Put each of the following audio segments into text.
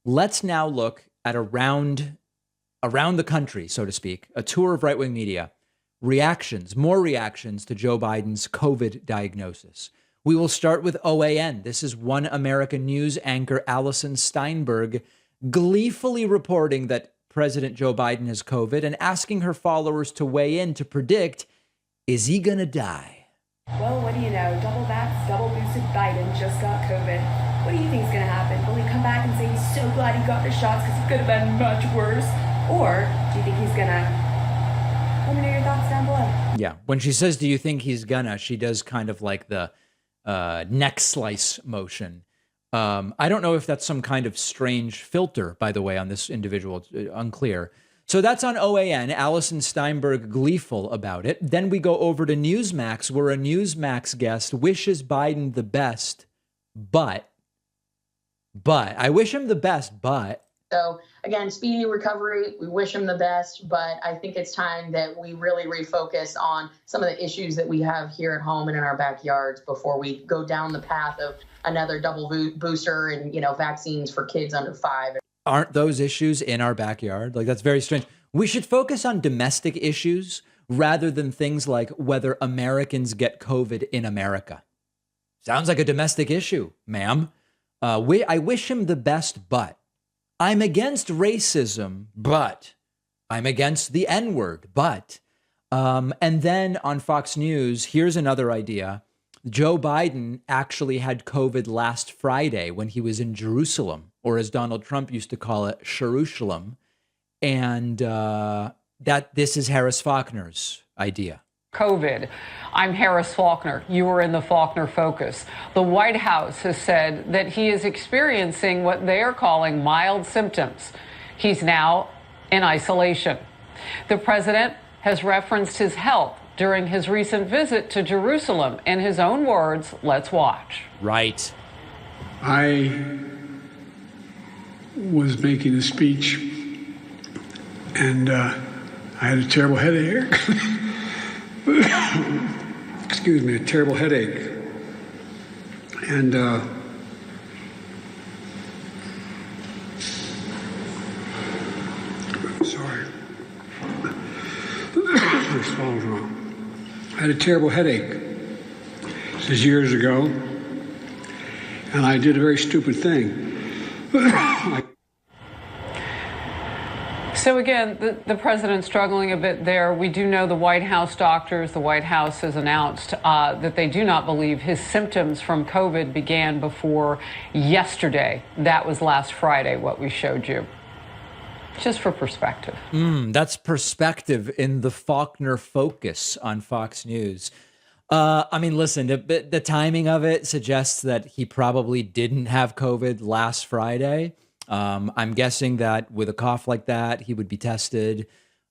Let's now look at around the country, so to speak, a tour of right-wing media, more reactions to Joe Biden's COVID diagnosis. We will start with OAN. This is One American News anchor Alison Steinberg gleefully reporting that President Joe Biden has COVID and asking her followers to weigh in to predict, is he going to die? Well, what do you know? Double vax, double boosted Biden just got COVID. What do you think is going to happen? Will he come back and say he's so glad he got the shots because it could have been much worse? Or do you think he's going to? Let me know your thoughts down below. Yeah. When she says, do you think he's gonna, she does kind of like the neck slice motion. I don't know if that's some kind of strange filter, by the way, on this individual. It's unclear. So that's on OAN. Alison Steinberg gleeful about it. Then we go over to Newsmax, where a Newsmax guest wishes Biden the best, but I wish him the best, but. So again, speedy recovery, we wish him the best, but I think it's time that we really refocus on some of the issues that we have here at home and in our backyards before we go down the path of another double booster and, vaccines for kids under 5. Aren't those issues in our backyard? Like, that's very strange. We should focus on domestic issues rather than things like whether Americans get COVID in America. Sounds like a domestic issue, ma'am. I wish him the best, but I'm against racism, but I'm against the N-word, but. And then on Fox News, here's another idea. Joe Biden actually had COVID last Friday when he was in Jerusalem, or as Donald Trump used to call it, Sharushalem. And that this is Harris Faulkner's idea. COVID. I'm Harris Faulkner. You were in the Faulkner Focus. The White House has said that he is experiencing what they are calling mild symptoms. He's now in isolation. The president has referenced his health during his recent visit to Jerusalem. In his own words, let's watch. Right. I was making a speech and I had a terrible headache. Excuse me, a terrible headache. And sorry. My swallow's wrong. I had a terrible headache. This is years ago. And I did a very stupid thing. So again, the president's struggling a bit there. We do know the White House doctors, the White House has announced that they do not believe his symptoms from COVID began before yesterday. That was last Friday, what we showed you. Just for perspective. That's perspective in the Faulkner Focus on Fox News. I mean, listen, the timing of it suggests that he probably didn't have COVID last Friday. I'm guessing that with a cough like that, he would be tested.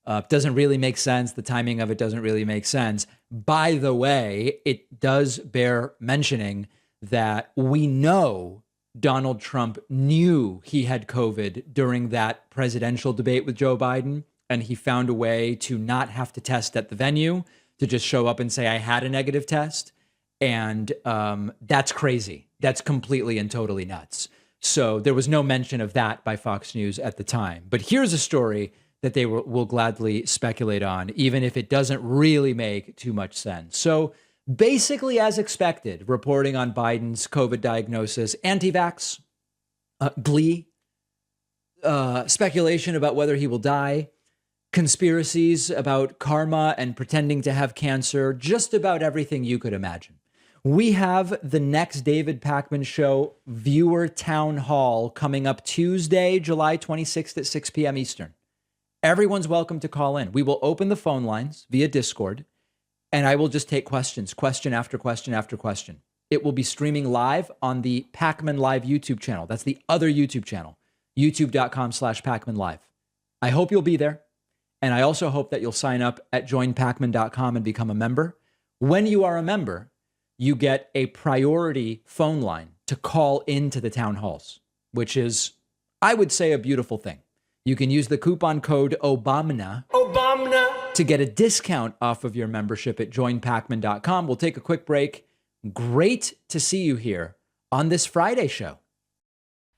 Doesn't really make sense. The timing of it doesn't really make sense. By the way, it does bear mentioning that we know Donald Trump knew he had COVID during that presidential debate with Joe Biden, and he found a way to not have to test at the venue, to just show up and say, I had a negative test. And that's crazy. That's completely and totally nuts. So there was no mention of that by Fox News at the time. But here's a story that they will gladly speculate on, even if it doesn't really make too much sense. So basically, as expected, reporting on Biden's COVID diagnosis, anti-vax, glee, speculation about whether he will die, conspiracies about karma and pretending to have cancer, just about everything you could imagine. We have the next David Pakman Show viewer town hall coming up Tuesday, July 26th at 6 p.m. Eastern. Everyone's welcome to call in. We will open the phone lines via Discord, and I will just take questions, question after question after question. It will be streaming live on the Pakman Live YouTube channel. That's the other YouTube channel, youtube.com/Pakman Live. I hope you'll be there. And I also hope that you'll sign up at joinpakman.com and become a member. When you are a member, you get a priority phone line to call into the town halls, which is, I would say, a beautiful thing. You can use the coupon code OBAMNA to get a discount off of your membership at joinpakman.com. We'll take a quick break. Great to see you here on this Friday show.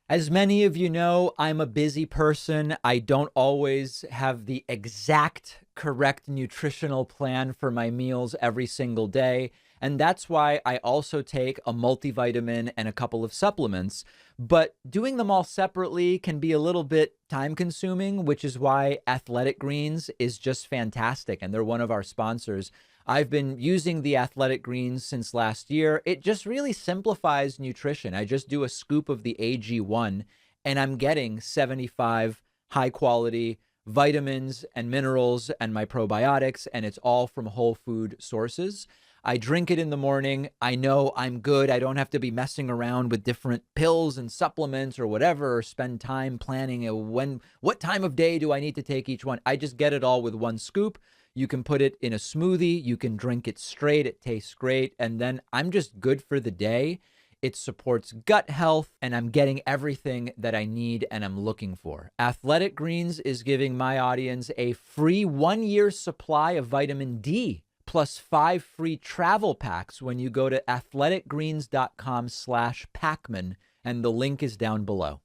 As many of you know, I'm a busy person. I don't always have the exact correct nutritional plan for my meals every single day. And that's why I also take a multivitamin and a couple of supplements. But doing them all separately can be a little bit time consuming, which is why Athletic Greens is just fantastic. And they're one of our sponsors. I've been using the Athletic Greens since last year. It just really simplifies nutrition. I just do a scoop of the AG1 and I'm getting 75 high quality vitamins and minerals and my probiotics, and it's all from whole food sources. I drink it in the morning. I know I'm good. I don't have to be messing around with different pills and supplements or whatever, or spend time planning what time of day do I need to take each one. I just get it all with one scoop. You can put it in a smoothie. You can drink it straight. It tastes great. And then I'm just good for the day. It supports gut health, and I'm getting everything that I need and I'm looking for. Athletic Greens is giving my audience a free 1-year supply of vitamin D plus 5 free travel packs when you go to athleticgreens.com/Pacman, and the link is down below.